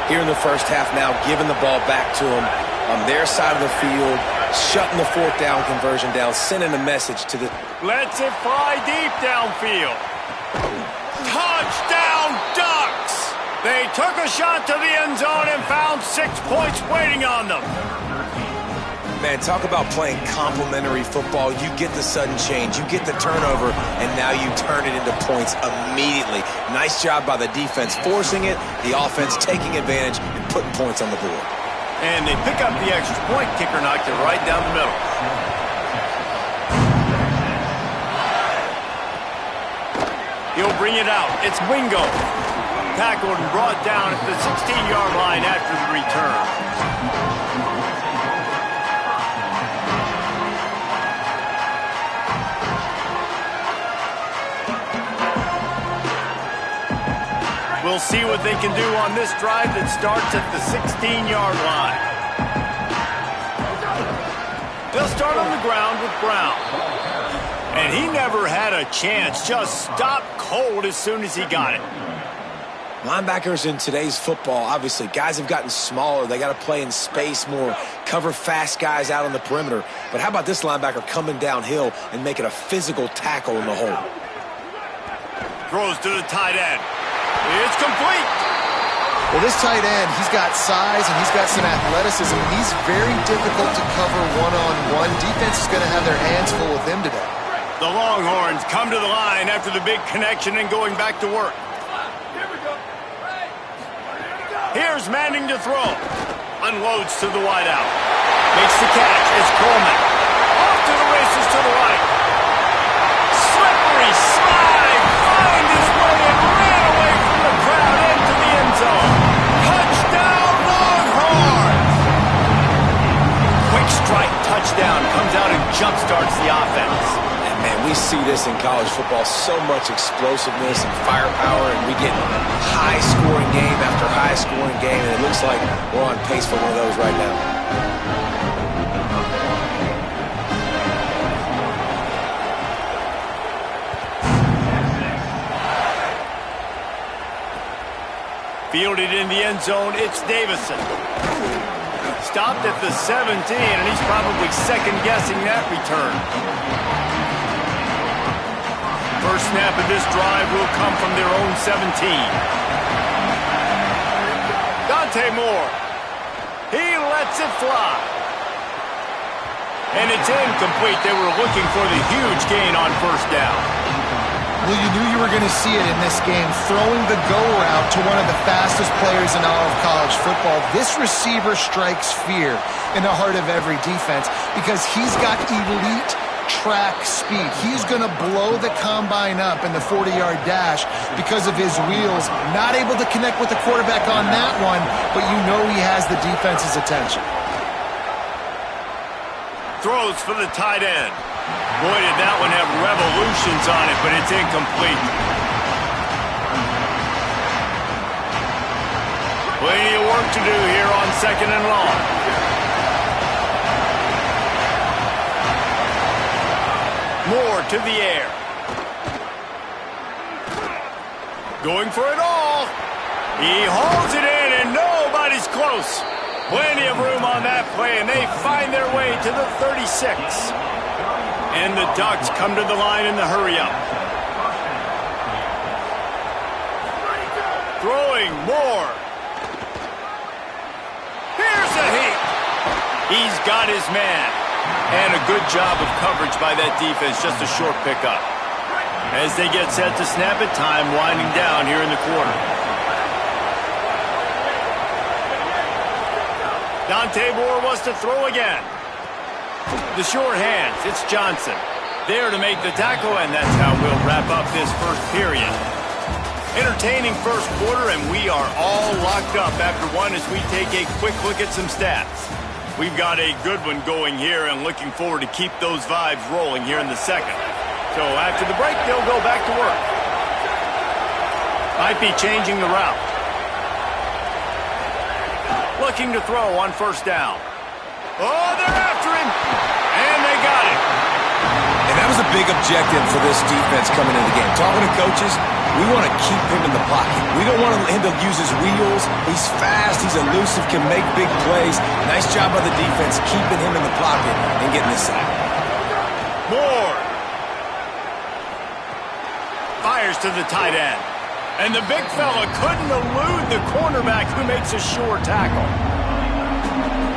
here in the first half now, giving the ball back to them on their side of the field, shutting the fourth down conversion down, sending a message to the... Lets it fly deep downfield. Touchdown, Ducks! They took a shot to the end zone and found 6 points waiting on them. Man, talk about playing complementary football. You get the sudden change, you get the turnover, and now you turn it into points immediately. Nice job by the defense forcing it, the offense taking advantage and putting points on the board. And they pick up the extra point. Kicker knocked it right down the middle. He'll bring it out. It's Wingo. Tackled and brought down at the 16-yard line after the return. We'll see what they can do on this drive that starts at the 16-yard line. They'll start on the ground with Brown. And he never had a chance. Just stopped cold as soon as he got it. Linebackers in today's football, obviously, guys have gotten smaller. They got to play in space more, cover fast guys out on the perimeter. But how about this linebacker coming downhill and making a physical tackle in the hole? Throws to the tight end. It's complete. Well, this tight end, he's got size and he's got some athleticism. He's very difficult to cover one-on-one. Defense is going to have their hands full with him today. The Longhorns come to the line after the big connection and going back to work. Here's Manning to throw. Unloads to the wideout. Makes the catch as Coleman. Off to the races to the right. Slippery slide. Find his way and ran away from the crowd into the end zone. Touchdown, Longhorns! Quick strike touchdown. Comes out and jump-starts the offense. Man, we see this in college football, so much explosiveness and firepower, and we get high-scoring game after high-scoring game, and it looks like we're on pace for one of those right now. Fielded in the end zone, it's Davison. Stopped at the 17, and he's probably second-guessing that return. First snap of this drive will come from their own 17. Dante Moore. He lets it fly. And it's incomplete. They were looking for the huge gain on first down. Well, you knew you were going to see it in this game, throwing the go route to one of the fastest players in all of college football. This receiver strikes fear in the heart of every defense because he's got elite track speed. He's going to blow the combine up in the 40-yard dash because of his wheels. Not able to connect with the quarterback on that one, but you know he has the defense's attention. Throws for the tight end. Boy, did that one have revolutions on it, but it's incomplete. Plenty of work to do here on second and long. Moore to the air. Going for it all. He hauls it in, and nobody's close. Plenty of room on that play, and they find their way to the 36. And the Ducks come to the line in the hurry-up. Throwing Moore. Here's a heat. He's got his man. And a good job of coverage by that defense, just a short pickup. As they get set to snap it, time winding down here in the quarter. Dante Moore wants to throw again. The short hands, it's Johnson. There to make the tackle, and that's how we'll wrap up this first period. Entertaining first quarter, and we are all locked up after one as we take a quick look at some stats. We've got a good one going here and looking forward to keep those vibes rolling here in the second. So after the break, they'll go back to work. Might be changing the route. Looking to throw on first down. Oh, they're after him. And they got it. And that was a big objective for this defense coming into the game. Talking to coaches, We want to keep him in the pocket. We don't want him to use his wheels. He's fast, he's elusive, can make big plays. Nice job by the defense keeping him in the pocket and getting this sack. Moore fires to the tight end. And the big fella couldn't elude the cornerback who makes a sure tackle.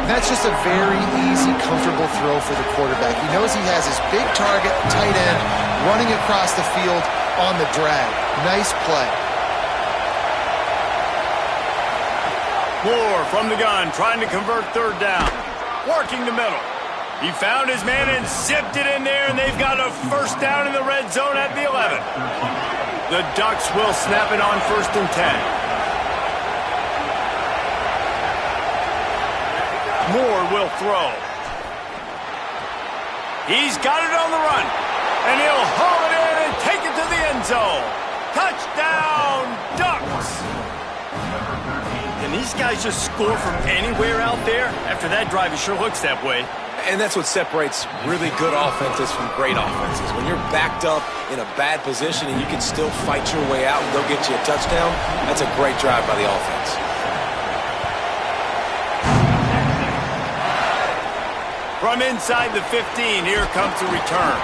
That's just a very easy, comfortable throw for the quarterback. He knows he has his big target, tight end, running across the field on the drag. Nice play. Moore from the gun, trying to convert third down. Working the middle. He found his man and zipped it in there, and they've got a first down in the red zone at the 11. The Ducks will snap it on 1st and 10. Moore will throw. He's got it on the run. And he'll haul it in and take it to the end zone. Touchdown, Ducks! Can these guys just score from anywhere out there? After that drive, it sure looks that way. And that's what separates really good offenses from great offenses. When you're backed up in a bad position and you can still fight your way out and go get you a touchdown, that's a great drive by the offense. From inside the 15, here comes the return.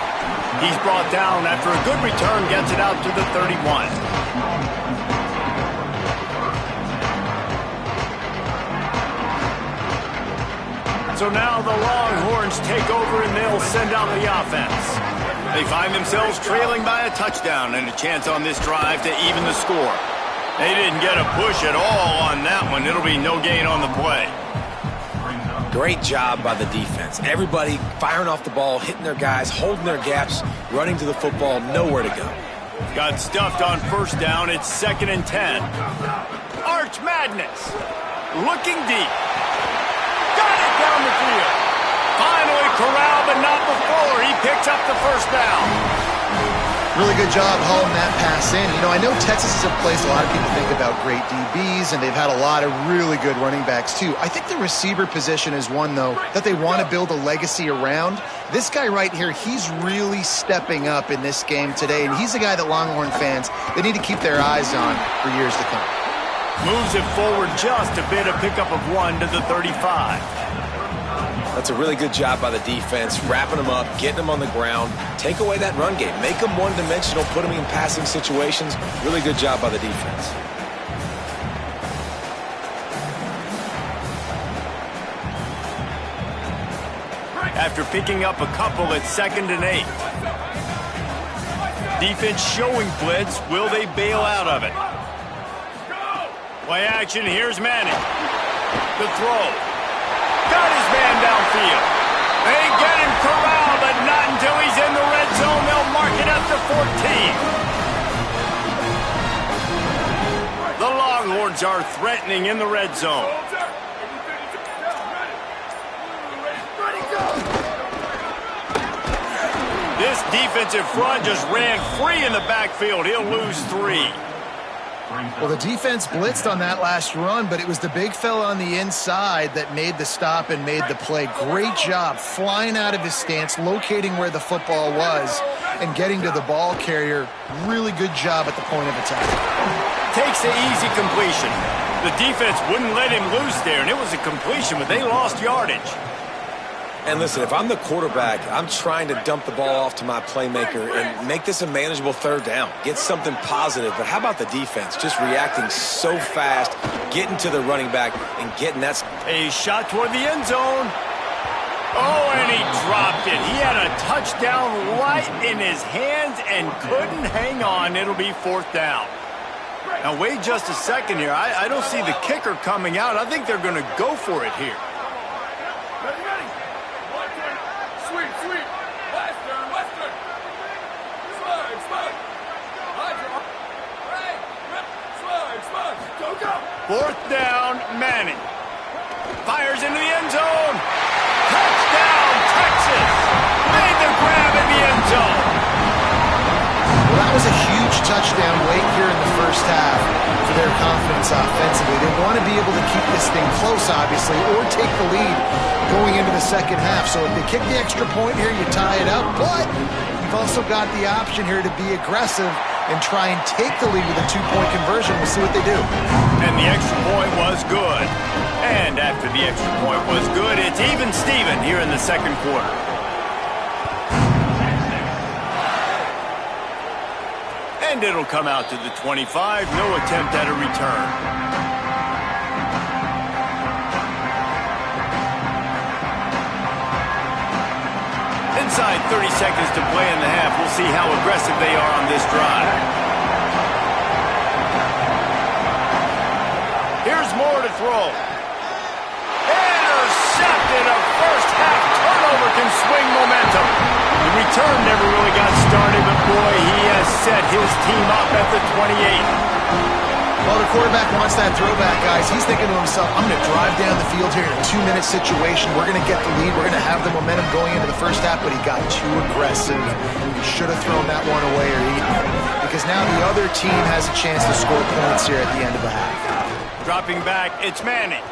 He's brought down after a good return, gets it out to the 31. So now the Longhorns take over and they'll send out the offense. They find themselves trailing by a touchdown and a chance on this drive to even the score. They didn't get a push at all on that one. It'll be no gain on the play. Great job by the defense. Everybody firing off the ball, hitting their guys, holding their gaps, running to the football, nowhere to go. Got stuffed on first down. It's 2nd and 10. Arch Madness. Looking deep. Got it down the field. Finally corralled, but not before. He picks up the first down. Really good job hauling that pass in. You know, I know Texas is a place a lot of people think about great DBs, and they've had a lot of really good running backs too. I think the receiver position is one, though, that they want to build a legacy around. This guy right here, he's really stepping up in this game today, and he's a guy that Longhorn fans, they need to keep their eyes on for years to come. Moves it forward just a bit, a pickup of 1 to the 35. That's a really good job by the defense, wrapping them up, getting them on the ground. Take away that run game. Make them one-dimensional, put them in passing situations. Really good job by the defense. After picking up a couple at 2nd and 8. Defense showing blitz. Will they bail out of it? Play action. Here's Manning. The throw. Got his man downfield. They get him corralled, but not until he's in the red zone. They'll mark it up to 14. The Longhorns are threatening in the red zone. This defensive front just ran free in the backfield. He'll lose 3. Well, the defense blitzed on that last run, but it was the big fella on the inside that made the stop and made the play. Great job flying out of his stance, locating where the football was, and getting to the ball carrier. Really good job at the point of attack. Takes the easy completion. The defense wouldn't let him loose there, and it was a completion, but they lost yardage. And listen, if I'm the quarterback, I'm trying to dump the ball off to my playmaker and make this a manageable 3rd down. Get something positive. But how about the defense? Just reacting so fast, getting to the running back and getting that. A shot toward the end zone. Oh, and he dropped it. He had a touchdown right in his hands and couldn't hang on. It'll be 4th down. Now, wait just a second here. I don't see the kicker coming out. I think they're going to go for it here. Fourth down, Manning. Fires into the end zone. Touchdown, Texas. Made the grab in the end zone. Well, that was a huge touchdown late here in the first half for their confidence offensively. They want to be able to keep this thing close, obviously, or take the lead going into the second half. So if they kick the extra point here, you tie it up. But you've also got the option here to be aggressive and try and take the lead with a two-point conversion. We'll see what they do. And the extra point was good. And after the extra point was good, it's even Steven here in the second quarter. And it'll come out to the 25. No attempt at a return. Inside 30 seconds to play in the half. We'll see how aggressive they are on this drive. Here's Moore to throw. Intercepted. A first half turnover can swing momentum. The return never really got started, but boy, he has set his team up at the 28. Well, the quarterback wants that throwback, guys. He's thinking to himself, I'm going to drive down the field here in a 2-minute situation. We're going to get the lead. We're going to have the momentum going into the first half, but he got too aggressive. He should have thrown that one away or eaten it, because now the other team has a chance to score points here at the end of the half. Dropping back, it's Manning.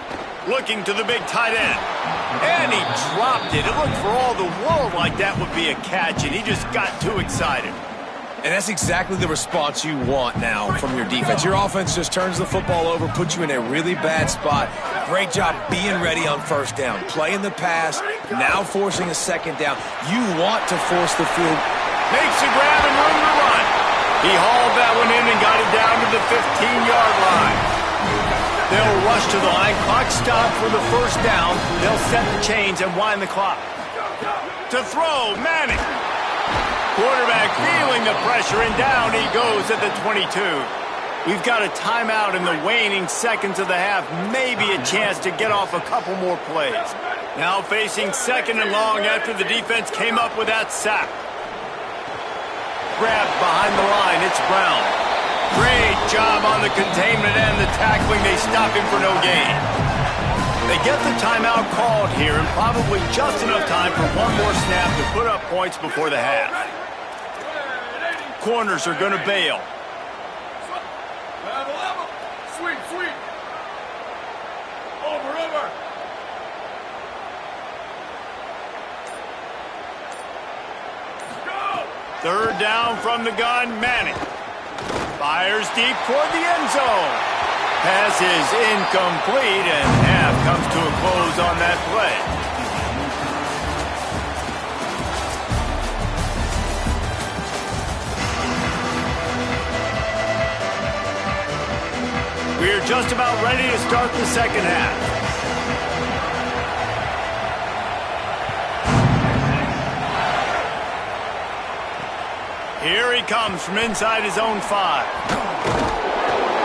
Looking to the big tight end. And he dropped it. It looked for all the world like that would be a catch, and he just got too excited. And that's exactly the response you want now from your defense. Your offense just turns the football over, puts you in a really bad spot. Great job being ready on first down. Playing the pass, now forcing a second down. You want to force the field. Makes a grab and room to run. He hauled that one in and got it down to the 15-yard line. They'll rush to the line. Clock stop for the first down. They'll set the chains and wind the clock. To throw, Manning. Quarterback feeling the pressure, and down he goes at the 22. We've got a timeout in the waning seconds of the half. Maybe a chance to get off a couple more plays. Now facing second and long after the defense came up with that sack. Grabbed behind the line, it's Brown. Great job on the containment and the tackling. They stop him for no gain. They get the timeout called here, and probably just enough time for one more snap to put up points before the half. Corners are going to bail. Sweet. Over. Go! Third down from the gun, Manning. Fires deep toward the end zone. Pass is incomplete, and half comes to a close on that play. We're just about ready to start the second half. Here he comes from inside his own 5.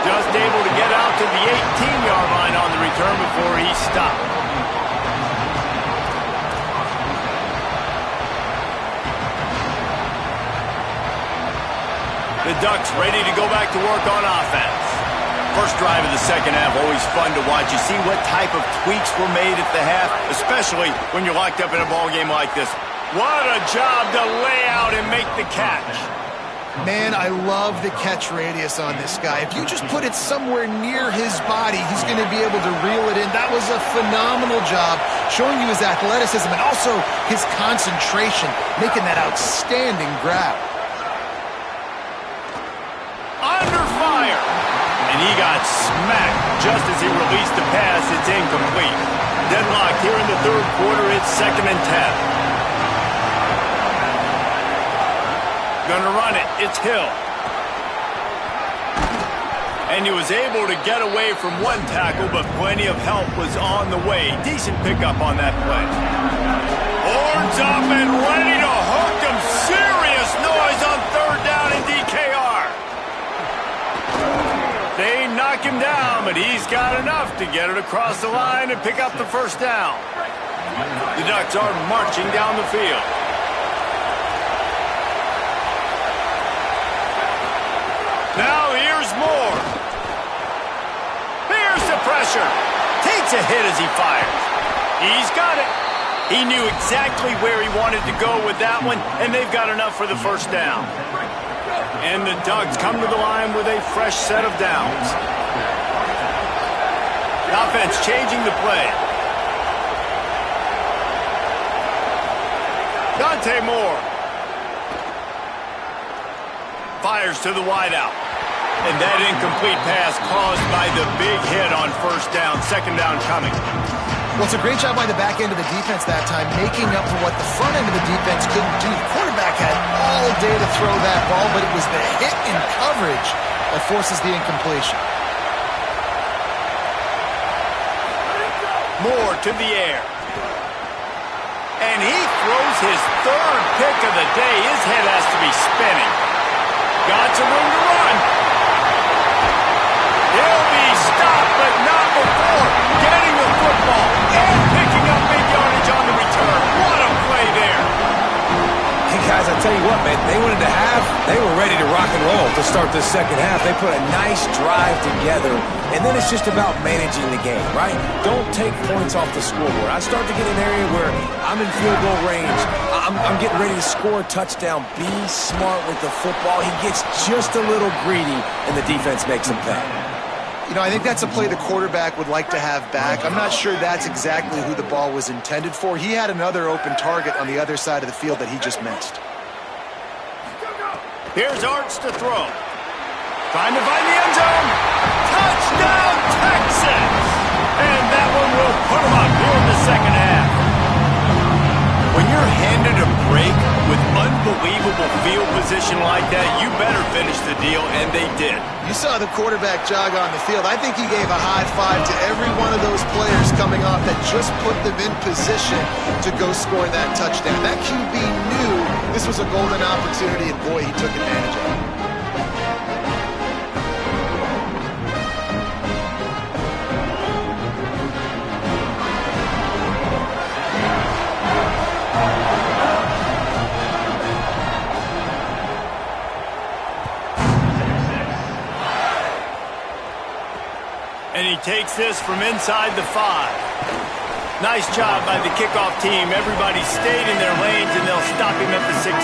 Just able to get out to the 18-yard line on the return before he stopped. The Ducks ready to go back to work on offense. First drive of the second half, always fun to watch. You see what type of tweaks were made at the half, especially when you're locked up in a ball game like this. What a job to lay out and make the catch. Man, I love the catch radius on this guy. If you just put it somewhere near his body, he's going to be able to reel it in. That was a phenomenal job, showing you his athleticism and also his concentration, making that outstanding grab. Under fire. And he got smacked just as he released the pass. It's incomplete. Deadlocked here in the third quarter. It's 2nd and 10. Gonna run it. It's Hill. And he was able to get away from one tackle, but plenty of help was on the way. Decent pickup on that play. Horns up and ready to hook him. Serious noise on third down in DKR. They knock him down, but he's got enough to get it across the line and pick up the first down. The Ducks are marching down the field. Now here's Moore. Here's the pressure. Takes a hit as he fires. He's got it. He knew exactly where he wanted to go with that one, and they've got enough for the first down. And the Ducks come to the line with a fresh set of downs. The offense changing the play. Dante Moore. Fires to the wideout. And that incomplete pass caused by the big hit on first down. Second down coming. Well, it's a great job by the back end of the defense that time, making up for what the front end of the defense couldn't do. The quarterback had all day to throw that ball, but it was the hit in coverage that forces the incompletion. Moore to the air. And he throws his third pick of the day. His head has to be spinning. Got some room to run. He'll be stopped, but not before getting the football and picking up big yardage on the return. What a play there. Hey, guys, I tell you what, man, they wanted to have, they were ready to rock and roll to start this second half. They put a nice drive together, and then it's just about managing the game, right? Don't take points off the scoreboard. I start to get an area where I'm in field goal range. I'm getting ready to score a touchdown. Be smart with the football. He gets just a little greedy, and the defense makes him pay. You know, I think that's a play the quarterback would like to have back. I'm not sure that's exactly who the ball was intended for. He had another open target on the other side of the field that he just missed. Here's Arts to throw. Trying to find the end zone. Touchdown, Texans! And that one will put them up here in the second half. When you're handed a break with unbelievable field position like that, you better finish the deal, and they did. You saw the quarterback jog on the field. I think he gave a high five to every one of those players coming off that just put them in position to go score that touchdown. That QB knew this was a golden opportunity, and boy, he took advantage of it. And he takes this from inside the 5. Nice job by the kickoff team. Everybody stayed in their lanes, and they'll stop him at the 16.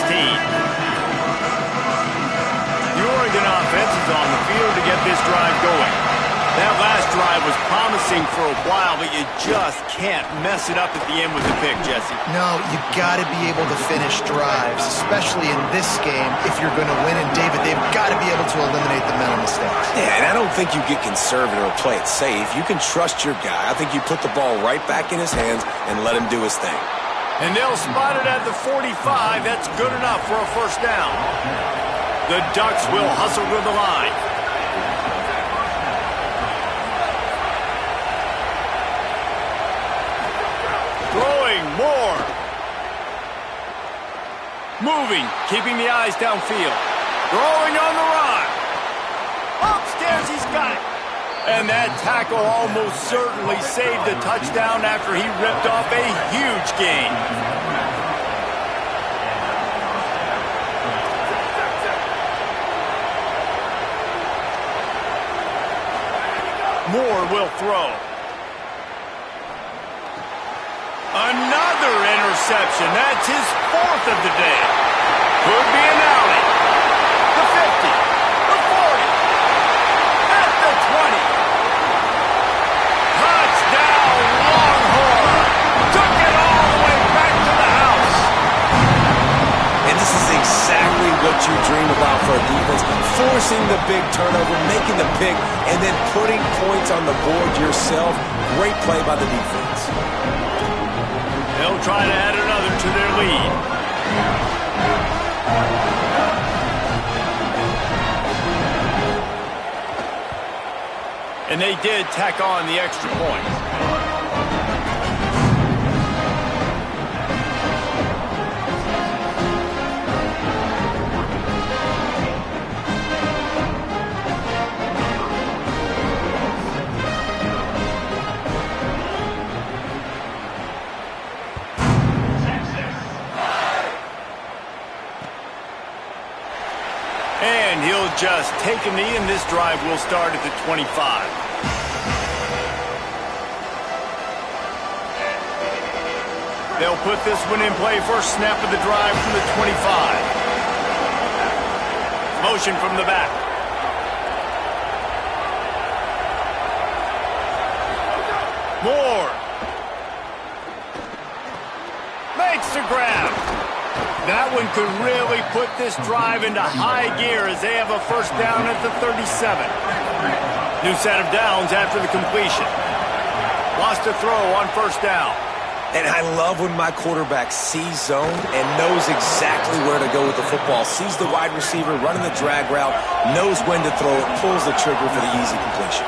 The Oregon offense is on the field to get this drive going. That last drive was promising for a while, but you just can't mess it up at the end with the pick, Jesse. No, you got to be able to finish drives, especially in this game if you're going to win. And David, they've got to be able to eliminate the mental mistakes. Yeah, and I don't think you get conservative or play it safe. You can trust your guy. I think you put the ball right back in his hands and let him do his thing. And they'll spot it at the 45. That's good enough for a first down. The Ducks will hustle to the line. Throwing Moore. Moving, keeping the eyes downfield. Throwing on the run. Upstairs, he's got it. And that tackle almost certainly saved the touchdown after he ripped off a huge gain. Moore will throw. Another interception. That's his 4th of the day. Could be an alley. The 50. The 40. At the 20. Touchdown, Longhorn. Took it all the way back to the house. And this is exactly what you dream about for a defense. Forcing the big turnover, making the pick, and then putting points on the board yourself. Great play by the defense. They'll try to add another to their lead. And they did tack on the extra point. And he'll just take a knee, and this drive will start at the 25. They'll put this one in play. First snap of the drive from the 25. Motion from the back. Moore. Makes the grab. That one could really put this drive into high gear as they have a first down at the 37. New set of downs after the completion. Lost a throw on first down. And I love when my quarterback sees zone and knows exactly where to go with the football. Sees the wide receiver running the drag route, knows when to throw it, pulls the trigger for the easy completion.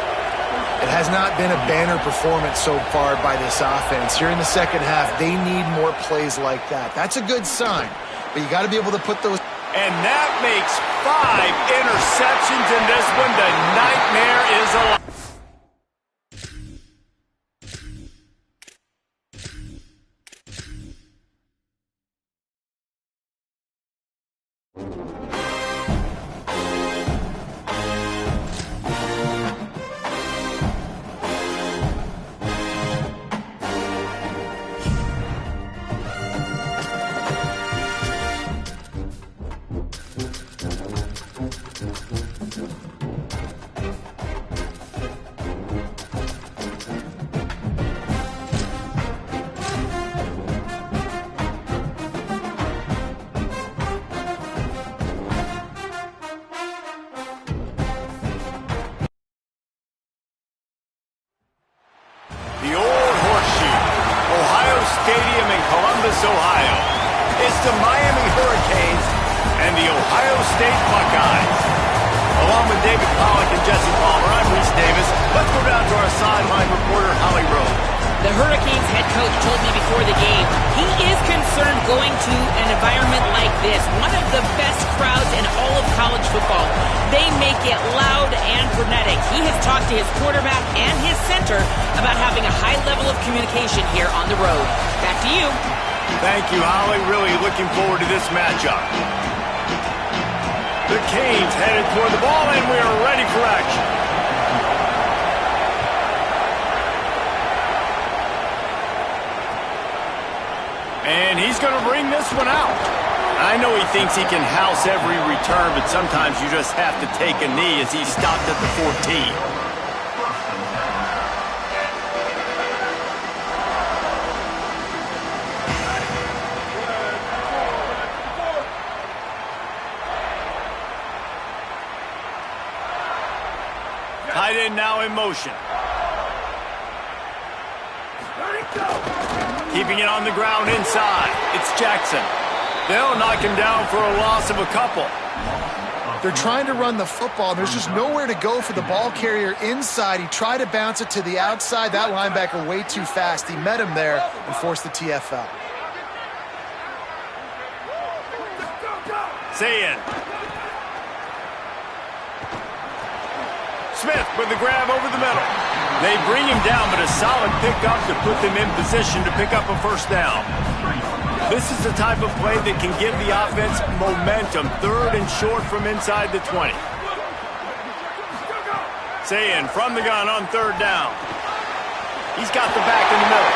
It has not been a banner performance so far by this offense. Here in the second half, they need more plays like that. That's a good sign, but you got to be able to put those. And that makes 5 interceptions in this one. The nightmare is alive. Stadium in Columbus, Ohio. It's the Miami Hurricanes and the Ohio State Buckeyes. Along with David Pollack and Jesse Palmer, I'm Reese Davis. Let's go down to our sideline reporter, Holly Rowe. The Hurricanes head coach told me before the game he is concerned going to an environment like this, one of the best crowds in all of college football. They make it loud and frenetic. He has talked to his quarterback and his center about having a high level of communication here on the road. Back to you. Thank you, Holly. Really looking forward to this matchup. The Canes headed toward the ball, and we are ready for action. And he's going to bring this one out. I know he thinks he can house every return, but sometimes you just have to take a knee as he stopped at the 14. Tight end now in motion. Keeping it on the ground inside. It's Jackson. They'll knock him down for a loss of a couple. They're trying to run the football. There's just nowhere to go for the ball carrier inside. He tried to bounce it to the outside. That linebacker way too fast. He met him there and forced the TFL. Zayin. Smith with the grab over the middle. They bring him down, but a solid pickup to put them in position to pick up a first down. This is the type of play that can give the offense momentum. Third and short from inside the 20. Zayin from the gun on third down. He's got the back in the middle.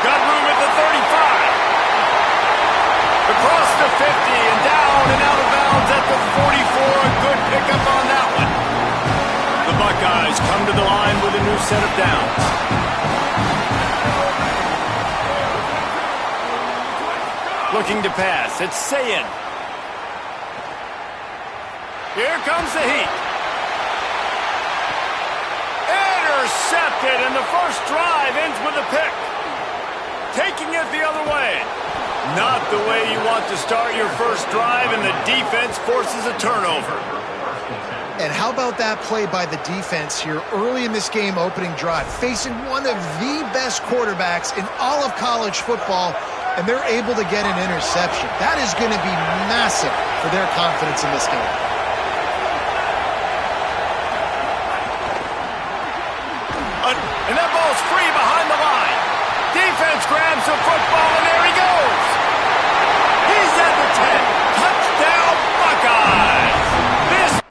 Got room at the 35. Across the 50 and down and out of bounds at the 44. A good pickup on that one. The Buckeyes come to the line with a new set of downs. Looking to pass. It's Zayin. Here comes the heat. Intercepted, and the first drive ends with a pick. Taking it the other way. Not the way you want to start your first drive, and the defense forces a turnover. And how about that play by the defense here early in this game opening drive, facing one of the best quarterbacks in all of college football, and they're able to get an interception. That is going to be massive for their confidence in this game. And that ball's free behind the line. Defense grabs the football, and there he goes. He's at the 10. Touchdown, Buckeyes. This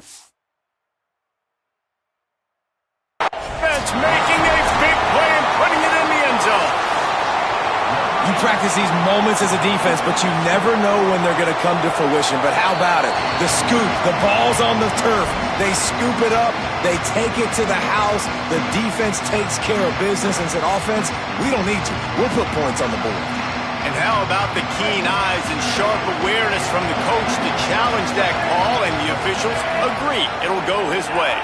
defense making a big play and putting it in the end zone. You practice these moments as a defense, but you never know when they're going to come to fruition. But how about it? The scoop, the ball's on the turf. They scoop it up. They take it to the house. The defense takes care of business and said, offense, we don't need you. We'll put points on the board. And how about the keen eyes and sharp awareness from the coach to challenge that call, and the officials agree it'll go his way.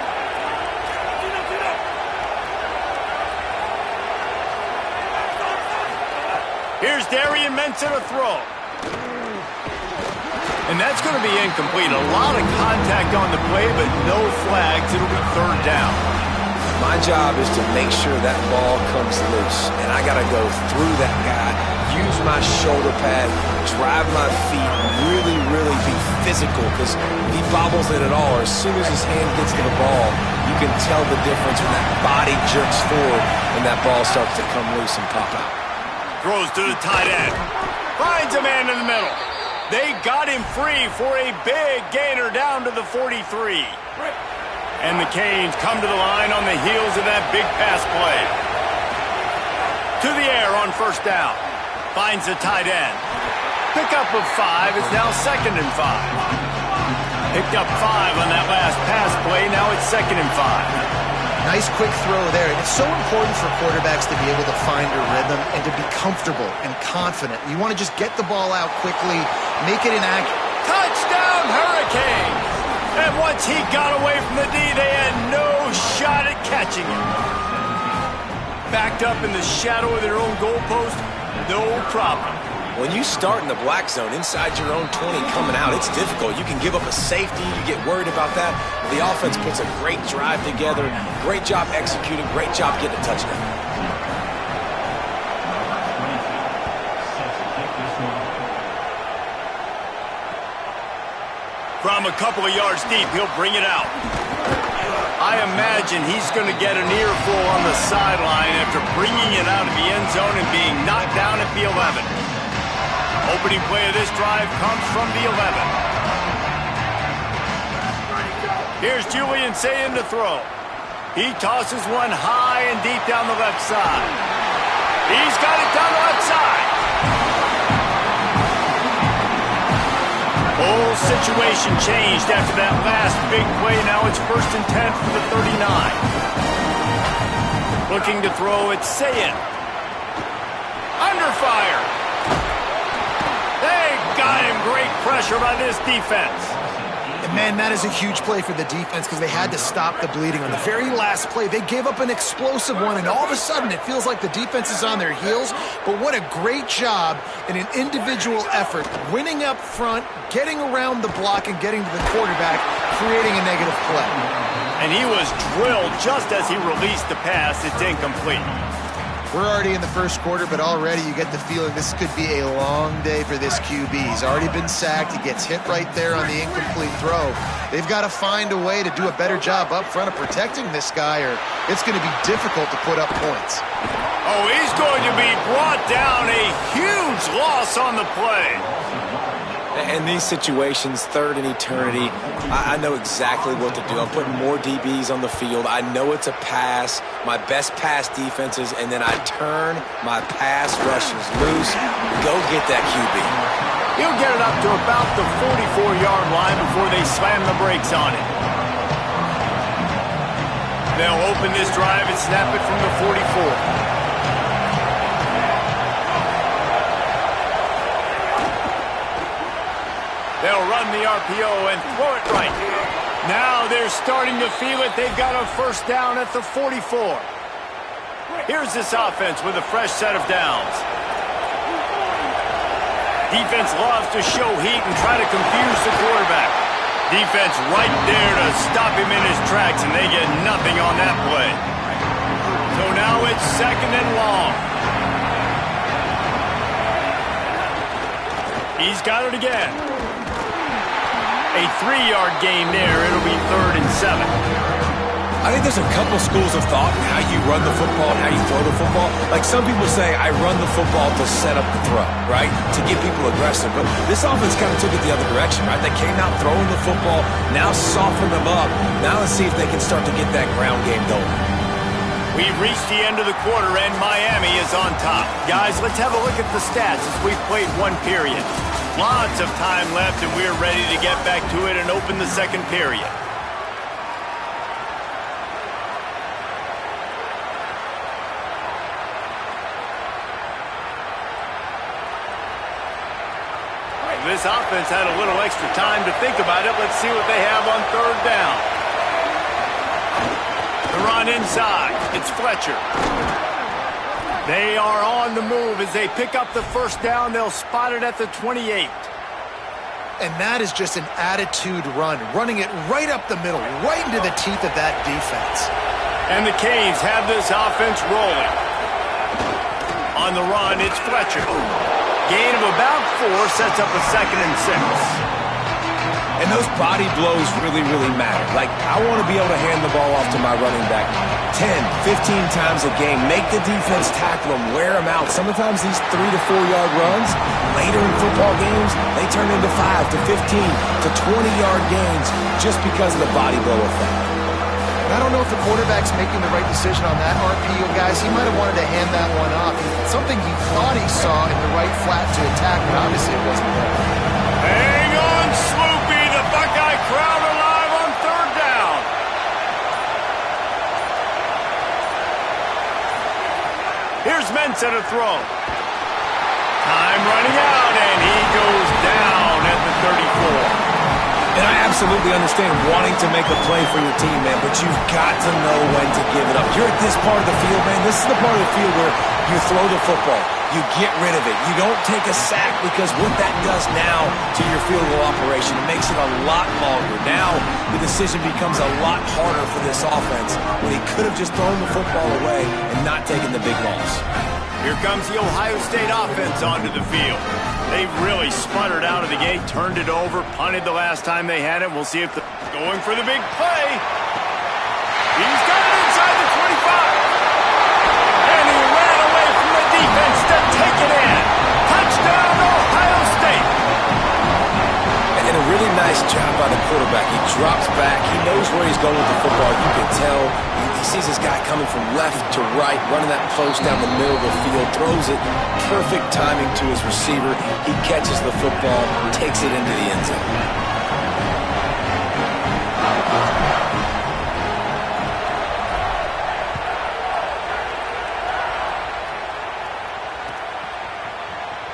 Here's Darian Mensah to throw. And that's going to be incomplete. A lot of contact on the play, but no flags. It'll be third down. My job is to make sure that ball comes loose, and I got to go through that guy, use my shoulder pad, drive my feet, really, really be physical, because if he bobbles it at all, or as soon as his hand gets to the ball, you can tell the difference when that body jerks forward and that ball starts to come loose and pop out. Throws to the tight end. Finds a man in the middle. They got him free for a big gainer down to the 43. And the Canes come to the line on the heels of that big pass play. To the air on first down. Finds the tight end. Pickup of 5. It's now 2nd and 5. Picked up 5 on that last pass play. Now it's 2nd and 5. Nice quick throw there. And it's so important for quarterbacks to be able to find a rhythm and to be comfortable and confident. You want to just get the ball out quickly, make it inaccurate. Touchdown, Hurricanes! And once he got away from the D, they had no shot at catching him. Backed up in the shadow of their own goalpost, no problem. When you start in the black zone inside your own 20 coming out, it's difficult. You can give up a safety. You get worried about that. The offense puts a great drive together. Great job executing. Great job getting a touchdown. From a couple of yards deep, he'll bring it out. I imagine he's going to get an earful on the sideline after bringing it out of the end zone and being knocked down at the 11. Opening play of this drive comes from the 11. Here's Julian Sayin to throw. He tosses one high and deep down the left side. He's got it down the left side. Whole situation changed after that last big play. Now it's 1st and 10 for the 39. Looking to throw, it's Sayin. Under fire. They got him. Great pressure by this defense. And man, that is a huge play for the defense because they had to stop the bleeding. On the very last play, they gave up an explosive one, and all of a sudden it feels like the defense is on their heels. But what a great job in an individual effort, winning up front, getting around the block, and getting to the quarterback, creating a negative play. And he was drilled just as he released the pass. It's incomplete. We're already in the first quarter, but already you get the feeling this could be a long day for this QB. He's already been sacked. He gets hit right there on the incomplete throw. They've got to find a way to do a better job up front of protecting this guy, or it's going to be difficult to put up points. Oh, he's going to be brought down. A huge loss on the play. In these situations, 3rd and eternity, I know exactly what to do. I'm putting more DBs on the field. I know it's a pass, my best pass defenses, and then I turn my pass rushers loose. Go get that QB. He'll get it up to about the 44-yard line before they slam the brakes on it. They'll open this drive and snap it from the 44. They'll run the RPO and throw it right. Now they're starting to feel it. They've got a first down at the 44. Here's this offense with a fresh set of downs. Defense loves to show heat and try to confuse the quarterback. Defense right there to stop him in his tracks, and they get nothing on that play. So now it's 2nd and long. He's got it again. A 3-yard gain there. It'll be 3rd and 7. I think there's a couple schools of thought in how you run the football and how you throw the football. Like some people say, I run the football to set up the throw, right? To get people aggressive. But this offense kind of took it the other direction, right? They came out throwing the football, now soften them up. Now let's see if they can start to get that ground game going. We've reached the end of the quarter, and Miami is on top. Guys, let's have a look at the stats as we've played one period. Lots of time left, and we're ready to get back to it and open the second period. this offense had a little extra time to think about it. Let's see what they have on third down. The run inside. It's Fletcher. They are on the move as they pick up the first down. They'll spot it at the 28. And that is just an attitude run, running it right up the middle, right into the teeth of that defense. And the Canes have this offense rolling. On the run, it's Fletcher. Gain of about 4 sets up a 2nd and 6. And those body blows really, really matter. Like, I want to be able to hand the ball off to my running back 10, 15 times a game. Make the defense tackle them, wear them out. Sometimes these 3 to 4 yard runs, later in football games, they turn into 5 to 15 to 20-yard gains just because of the body blow effect. I don't know if the quarterback's making the right decision on that RPO, guys. He might have wanted to hand that one off. Something he thought he saw in the right flat to attack, but obviously it wasn't there. Hang on, Sloopy. The Buckeye crowd alive on third down. Here's Mensah to throw. Time running out, and he goes down at the 34. And I absolutely understand wanting to make a play for your team, man, but you've got to know when to give it up. You're at this part of the field, man. This is the part of the field where you throw the football. You get rid of it. You don't take a sack, because what that does now to your field goal operation, it makes it a lot longer. Now the decision becomes a lot harder for this offense when he could have just thrown the football away and not taken the big loss. Here comes the Ohio State offense onto the field. They've really sputtered out of the gate, turned it over, punted the last time they had it. We'll see if they're going for the big play. He's got it inside the 25. And he ran away from the defense to take it in. Touchdown, Ohio State. And a really nice job by the quarterback. He drops back. He knows where he's going with the football. You can tell. He sees this guy coming from left to right, running that post down the middle of the field, throws it, perfect timing to his receiver. He catches the football, takes it into the end zone.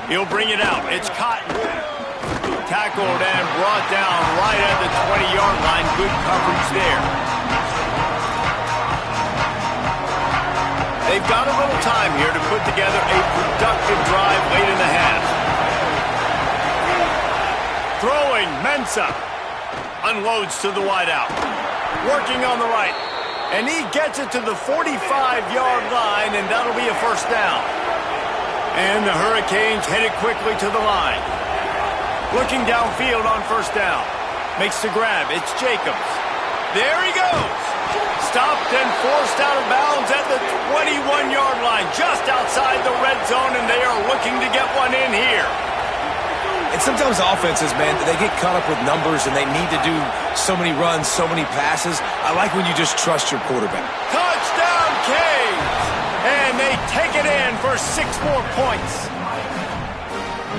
He'll bring it out. It's Cotton. Tackled and brought down right at the 20-yard line. Good coverage there. They've got a little time here to put together a productive drive late in the half. Throwing, Mensah. Unloads to the wideout. Working on the right. And he gets it to the 45-yard line, and that'll be a first down. And the Hurricanes headed quickly to the line. Looking downfield on first down. Makes the grab. It's Jacobs. There he goes. Stopped and forced out of bounds at the 21-yard line, just outside the red zone, and they are looking to get one in here. And sometimes offenses, man, they get caught up with numbers and they need to do so many runs, so many passes. I like when you just trust your quarterback. Touchdown, Canes! And they take it in for 6 more points.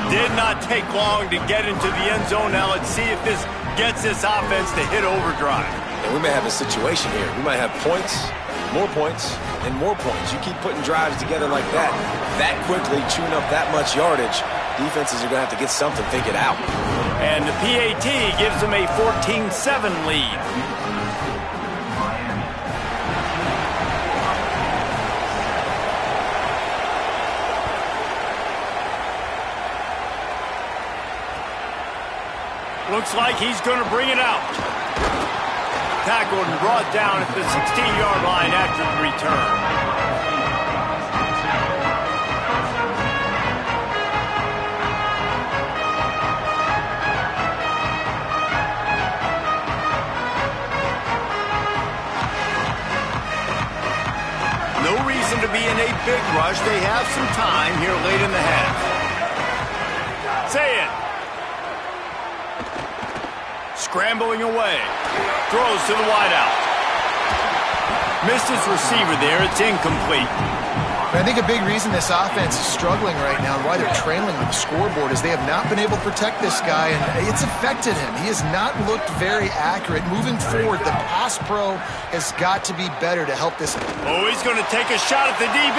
Did not take long to get into the end zone. Now let's see if this gets this offense to hit overdrive. And we may have a situation here. We might have points, and more points. You keep putting drives together like that quickly, chewing up that much yardage, defenses are going to have to get something figured out. And the PAT gives them a 14-7 lead. Looks like he's going to bring it out. Tackled and brought down at the 16-yard line after the return. No reason to be in a big rush. They have some time here late in the half. Say it. Scrambling away. Throws to the wideout. Missed his receiver there. It's incomplete. But I think a big reason this offense is struggling right now and why they're trailing with the scoreboard is they have not been able to protect this guy, and it's affected him. He has not looked very accurate. Moving forward, the pass pro has got to be better to help this. Oh, he's going to take a shot at the DB.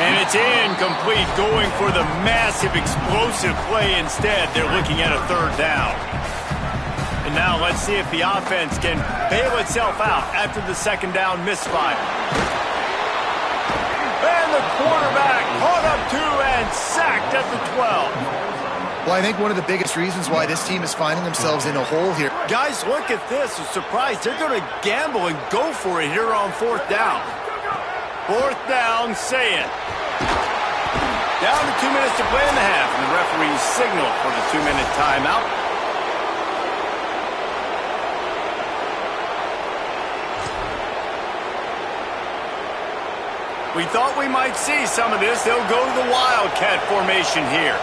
And That's incomplete, going for the massive explosive play instead. They're looking at a third down. And now let's see if the offense can bail itself out after the second down misfire. And the quarterback caught up to and sacked at the 12. Well, I think one of the biggest reasons why this team is finding themselves in a hole here. Guys, look at this. I'm surprised. They're going to gamble and go for it here on fourth down. Fourth down, say it. Down to 2 minutes to play in the half, and the referee's signal for the 2-minute timeout. We thought we might see some of this. They'll go to the Wildcat formation here.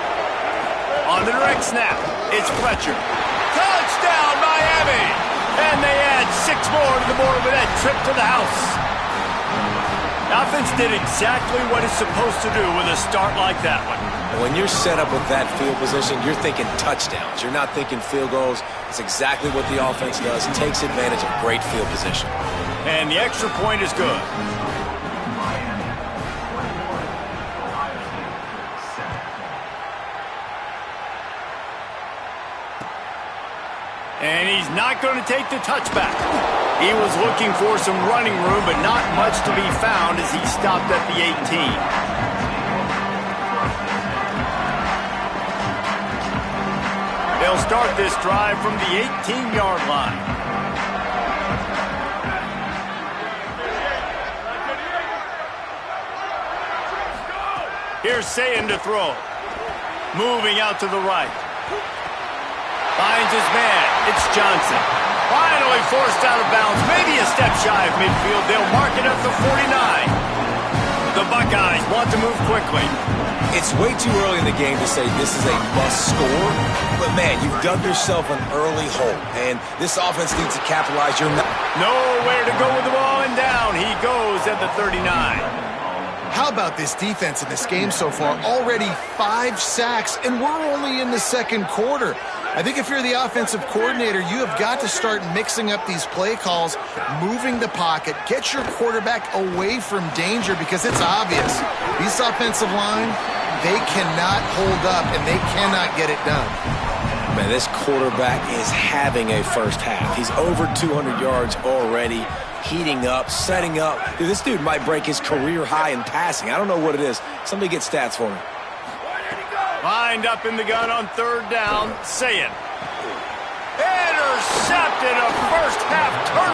On the direct snap, it's Fletcher. Touchdown, Miami! And they add 6 more to the board with that trip to the house. The offense did exactly what it's supposed to do with a start like that one. When you're set up with that field position, you're thinking touchdowns. You're not thinking field goals. It's exactly what the offense does. It takes advantage of great field position. And the extra point is good. And he's not going to take the touchback. He was looking for some running room, but not much to be found as he stopped at the 18. They'll start this drive from the 18-yard line. Here's Sayin to throw. Moving out to the right. Finds his man. It's Johnson. Finally forced out of bounds. Maybe a step shy of midfield. They'll mark it at the 49. The Buckeyes want to move quickly. It's way too early in the game to say this is a must score. But, man, you've dug yourself an early hole. And this offense needs to capitalize. Nowhere to go with the ball, and down he goes at the 39. How about this defense in this game so far? Already 5 sacks, and we're only in the second quarter. I think if you're the offensive coordinator, you have got to start mixing up these play calls, moving the pocket, get your quarterback away from danger because it's obvious. This offensive line, they cannot hold up, and they cannot get it done. Man, this quarterback is having a first half. He's over 200 yards already, heating up, setting up. Dude, this dude might break his career high in passing. I don't know what it is. Somebody get stats for me. Lined up in the gun on third down, Sayin. Intercepted, a first half turn.